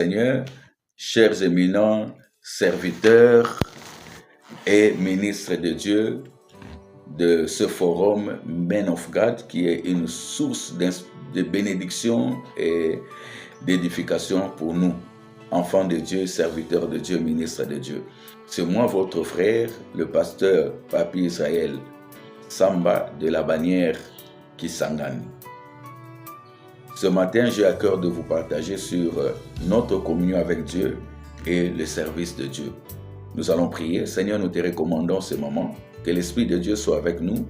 Seigneur, chers éminents serviteurs et ministres de Dieu de ce forum Men of God, qui est une source de bénédiction et d'édification pour nous, enfants de Dieu, serviteurs de Dieu, ministres de Dieu. C'est moi, votre frère, le pasteur Papi Israël Samba de la bannière Kisangani. Ce matin, j'ai à cœur de vous partager sur notre communion avec Dieu et le service de Dieu. Nous allons prier. Seigneur, nous te recommandons ce moment. Que l'Esprit de Dieu soit avec nous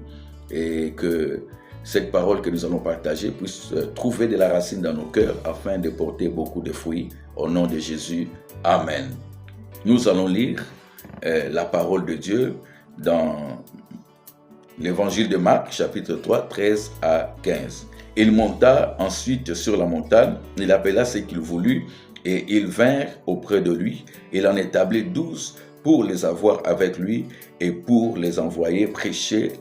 et que cette parole que nous allons partager puisse trouver de la racine dans nos cœurs afin de porter beaucoup de fruits. Au nom de Jésus, Amen. Nous allons lire la parole de Dieu dans l'Évangile de Marc, chapitre 3, 13 à 15. Il monta ensuite sur la montagne, il appela ce qu'il voulut, et ils vinrent auprès de lui. Il en établit 12 pour les avoir avec lui et pour les envoyer prêcher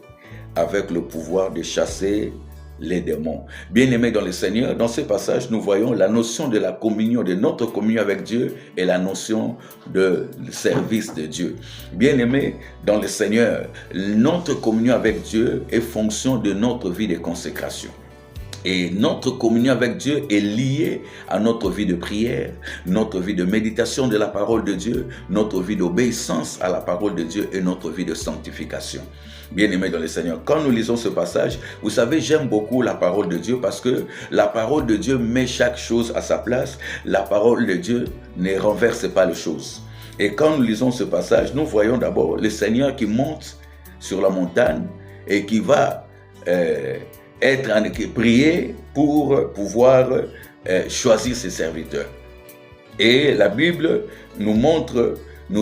avec le pouvoir de chasser les démons. Bien-aimés dans le Seigneur, dans ce passage, nous voyons la notion de la communion, de notre communion avec Dieu et la notion de service de Dieu. Bien-aimés dans le Seigneur, notre communion avec Dieu est fonction de notre vie de consécration. Et notre communion avec Dieu est liée à notre vie de prière, notre vie de méditation de la parole de Dieu, notre vie d'obéissance à la parole de Dieu et notre vie de sanctification. Bien-aimés dans le Seigneur, quand nous lisons ce passage, vous savez, j'aime beaucoup la parole de Dieu parce que la parole de Dieu met chaque chose à sa place. La parole de Dieu ne renverse pas les choses. Et quand nous lisons ce passage, nous voyons d'abord le Seigneur qui monte sur la montagne et qui va prier pour pouvoir choisir ses serviteurs. Et la Bible nous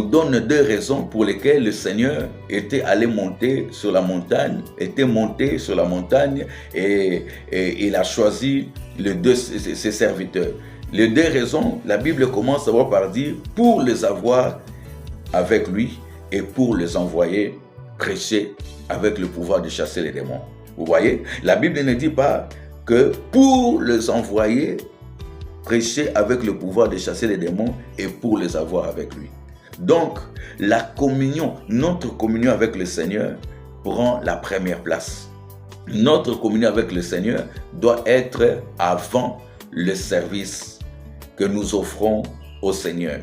donne deux raisons pour lesquelles le Seigneur était monté sur la montagne et il a choisi ses serviteurs. Les deux raisons, la Bible commence d'abord par dire pour les avoir avec lui et pour les envoyer prêcher avec le pouvoir de chasser les démons. Vous voyez, la Bible ne dit pas que pour les envoyer prêcher avec le pouvoir de chasser les démons et pour les avoir avec lui. Donc, la communion, notre communion avec le Seigneur prend la première place. Notre communion avec le Seigneur doit être avant le service que nous offrons au Seigneur.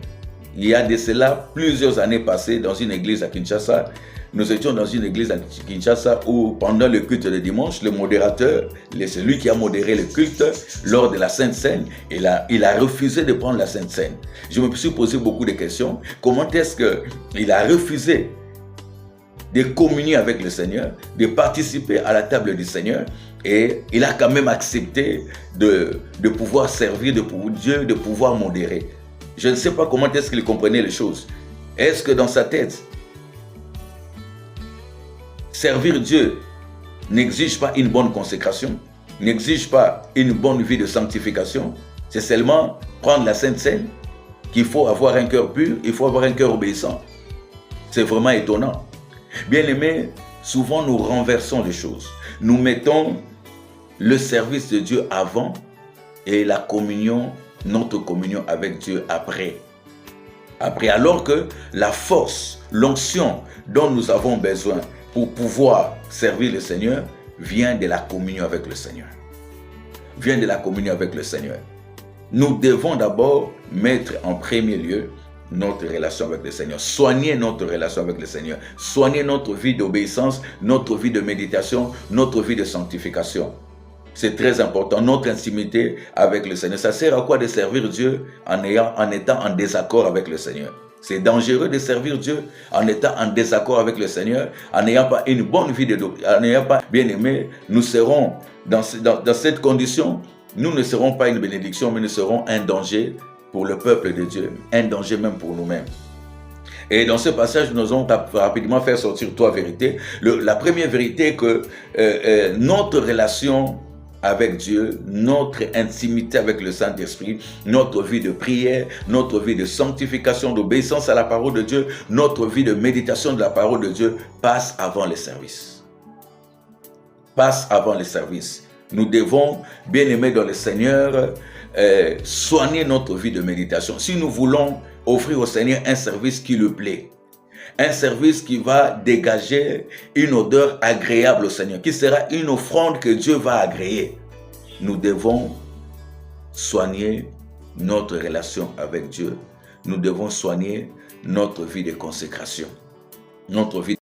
Il y a de cela plusieurs années passées dans une église à Kinshasa. Nous étions dans une église à Kinshasa où pendant le culte de dimanche, le modérateur, celui qui a modéré le culte lors de la Sainte Seine, il a refusé de prendre la Sainte Seine. Je me suis posé beaucoup de questions. Comment est-ce qu'il a refusé de communier avec le Seigneur, de participer à la table du Seigneur, et il a quand même accepté de pouvoir servir Dieu, de pouvoir modérer. Je ne sais pas comment est-ce qu'il comprenait les choses. Est-ce que dans sa tête, servir Dieu n'exige pas une bonne consécration, n'exige pas une bonne vie de sanctification? C'est seulement prendre la Sainte Seine qu'il faut avoir un cœur pur, il faut avoir un cœur obéissant. C'est vraiment étonnant. Bien-aimés, souvent nous renversons les choses. Nous mettons le service de Dieu avant et la communion, notre communion avec Dieu après. Alors que la force, l'onction dont nous avons besoin pour pouvoir servir le Seigneur vient de la communion avec le Seigneur. Vient de la communion avec le Seigneur. Nous devons d'abord mettre en premier lieu notre relation avec le Seigneur. Soigner notre relation avec le Seigneur. Soigner notre vie d'obéissance, notre vie de méditation, notre vie de sanctification. C'est très important, notre intimité avec le Seigneur. Ça sert à quoi de servir Dieu en étant en désaccord avec le Seigneur? C'est dangereux de servir Dieu en étant en désaccord avec le Seigneur, en n'ayant pas une bonne vie en n'ayant pas bien aimé. Nous serons dans cette condition, nous ne serons pas une bénédiction, mais nous serons un danger pour le peuple de Dieu, un danger même pour nous-mêmes. Et dans ce passage, nous allons rapidement faire sortir trois vérités. La première vérité est que notre relation avec Dieu, notre intimité avec le Saint-Esprit, notre vie de prière, notre vie de sanctification, d'obéissance à la parole de Dieu, notre vie de méditation de la parole de Dieu passe avant les services. Passe avant les services. Nous devons, bien aimés dans le Seigneur, soigner notre vie de méditation, si nous voulons offrir au Seigneur un service qui lui plaît, un service qui va dégager une odeur agréable au Seigneur, qui sera une offrande que Dieu va agréer, nous devons soigner notre relation avec Dieu. Nous devons soigner notre vie de consécration, notre vie